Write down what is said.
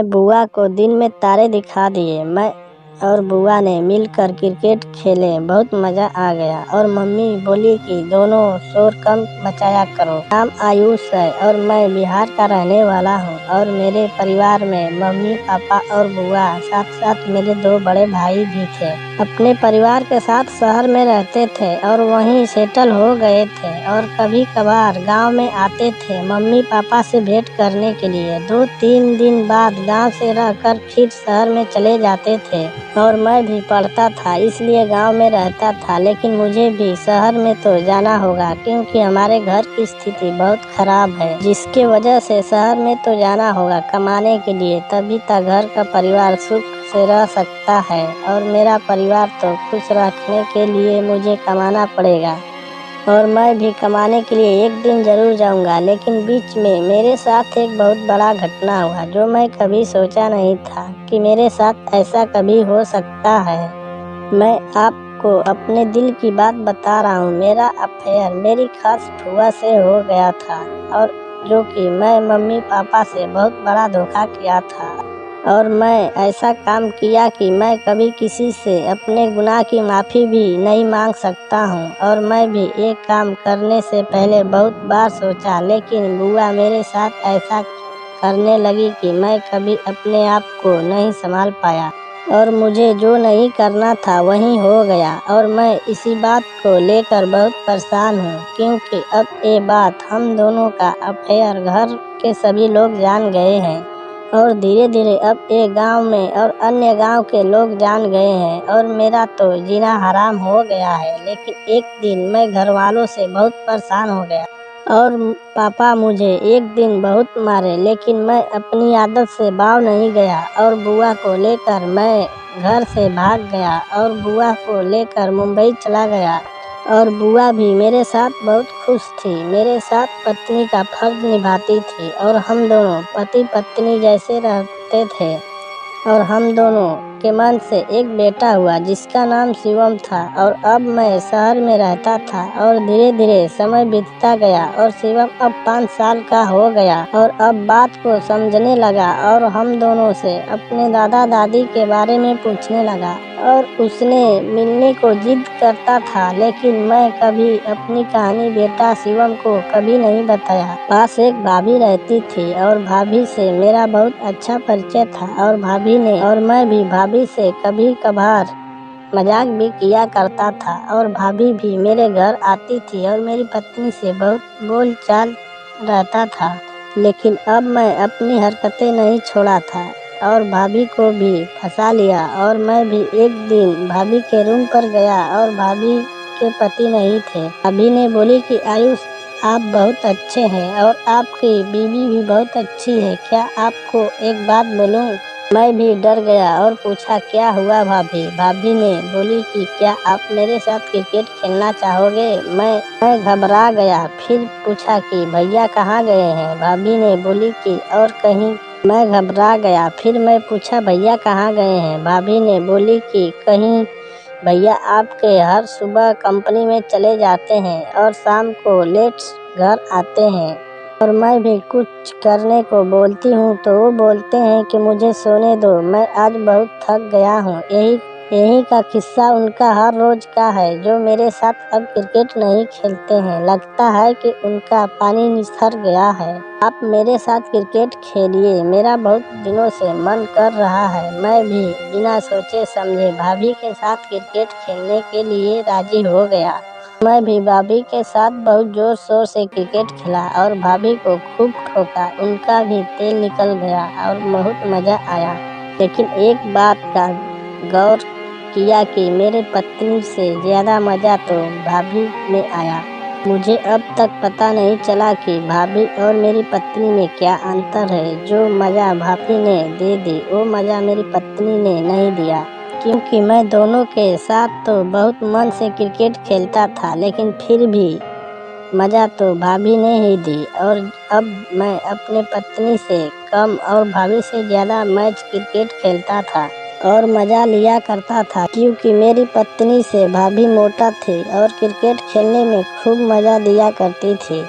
बुआ को दिन में तारे दिखा दिए। मैं और बुआ ने मिलकर क्रिकेट खेले, बहुत मज़ा आ गया। और मम्मी बोली कि दोनों शोर कम मचाया करो। नाम आयुष है और मैं बिहार का रहने वाला हूँ। और मेरे परिवार में मम्मी, पापा और बुआ, साथ साथ मेरे 2 बड़े भाई भी थे। अपने परिवार के साथ शहर में रहते थे और वहीं सेटल हो गए थे और कभी कभार गांव में आते थे मम्मी पापा से भेंट करने के लिए। 2-3 दिन बाद गांव से रहकर फिर शहर में चले जाते थे। और मैं भी पढ़ता था इसलिए गांव में रहता था, लेकिन मुझे भी शहर में तो जाना होगा क्योंकि हमारे घर की स्थिति बहुत खराब है, जिसके वजह से शहर में तो जाना होगा कमाने के लिए, तभी तक घर का परिवार सुख से रह सकता है। और मेरा परिवार तो खुश रखने के लिए मुझे कमाना पड़ेगा और मैं भी कमाने के लिए एक दिन जरूर जाऊंगा। लेकिन बीच में मेरे साथ एक बहुत बड़ा घटना हुआ जो मैं कभी सोचा नहीं था कि मेरे साथ ऐसा कभी हो सकता है। मैं आपको अपने दिल की बात बता रहा हूँ। मेरा अफेयर मेरी खास फुआ से हो गया था और जो कि मैं मम्मी पापा से बहुत बड़ा धोखा किया था। और मैं ऐसा काम किया कि मैं कभी किसी से अपने गुनाह की माफ़ी भी नहीं मांग सकता हूँ। और मैं भी ये काम करने से पहले बहुत बार सोचा, लेकिन बुआ मेरे साथ ऐसा करने लगी कि मैं कभी अपने आप को नहीं संभाल पाया और मुझे जो नहीं करना था वही हो गया। और मैं इसी बात को लेकर बहुत परेशान हूँ क्योंकि अब ये बात हम दोनों का अफेयर घर के सभी लोग जान गए हैं और धीरे धीरे अब ये गांव में और अन्य गांव के लोग जान गए हैं और मेरा तो जीना हराम हो गया है। लेकिन एक दिन मैं घर वालों से बहुत परेशान हो गया और पापा मुझे एक दिन बहुत मारे, लेकिन मैं अपनी आदत से बाव नहीं गया और बुआ को लेकर मैं घर से भाग गया और बुआ को लेकर मुंबई चला गया। और बुआ भी मेरे साथ बहुत खुश थी, मेरे साथ पत्नी का फर्ज निभाती थी और हम दोनों पति पत्नी जैसे रहते थे। और हम दोनों के मन से एक बेटा हुआ जिसका नाम शिवम था। और अब मैं शहर में रहता था और धीरे धीरे समय बीतता गया और शिवम अब 5 साल का हो गया और अब बात को समझने लगा और हम दोनों से अपने दादा दादी के बारे में पूछने लगा और उसने मिलने को जिद करता था, लेकिन मैं कभी अपनी कहानी बेटा शिवम को कभी नहीं बताया। पास एक भाभी रहती थी और भाभी से मेरा बहुत अच्छा परिचय था और भाभी ने और मैं भी भाभी से कभी कभार मजाक भी किया करता था और भाभी भी मेरे घर आती थी और मेरी पत्नी से बहुत बोलचाल रहता था। लेकिन अब मैं अपनी हरकतें नहीं छोड़ा था और भाभी को भी फंसा लिया। और मैं भी एक दिन भाभी के रूम पर गया और भाभी के पति नहीं थे। भाभी ने बोली कि आयुष आप बहुत अच्छे हैं और आपकी बीवी भी बहुत अच्छी है, क्या आपको एक बात बोलूं? मैं भी डर गया और पूछा क्या हुआ भाभी? भाभी ने बोली कि क्या आप मेरे साथ क्रिकेट खेलना चाहोगे? मैं घबरा गया, फिर पूछा कि भैया कहाँ गए हैं? भाभी ने बोली कि और कहीं। मैं घबरा गया, फिर मैं पूछा भैया कहाँ गए हैं? भाभी ने बोली कि कहीं। भैया आपके हर सुबह कंपनी में चले जाते हैं और शाम को लेट घर आते हैं। और मैं भी कुछ करने को बोलती हूँ तो वो बोलते हैं कि मुझे सोने दो, मैं आज बहुत थक गया हूँ। यही का किस्सा उनका हर रोज का है जो मेरे साथ अब क्रिकेट नहीं खेलते हैं। लगता है कि उनका पानी निखर गया है। आप मेरे साथ क्रिकेट खेलिए, मेरा बहुत दिनों से मन कर रहा है। मैं भी बिना सोचे समझे भाभी के साथ क्रिकेट खेलने के लिए राजी हो गया। मैं भी भाभी के साथ बहुत जोर शोर से क्रिकेट खेला और भाभी को खूब ठोका, उनका भी तेल निकल गया और बहुत मजा आया। लेकिन एक बात का गौर किया कि मेरे पत्नी से ज्यादा मजा तो भाभी में आया। मुझे अब तक पता नहीं चला कि भाभी और मेरी पत्नी में क्या अंतर है। जो मजा भाभी ने दे दी वो मजा मेरी पत्नी ने नहीं दिया, क्योंकि मैं दोनों के साथ तो बहुत मन से क्रिकेट खेलता था, लेकिन फिर भी मज़ा तो भाभी ने ही दी। और अब मैं अपने पत्नी से कम और भाभी से ज़्यादा मैच क्रिकेट खेलता था और मज़ा लिया करता था, क्योंकि मेरी पत्नी से भाभी मोटा थी और क्रिकेट खेलने में खूब मज़ा दिया करती थी।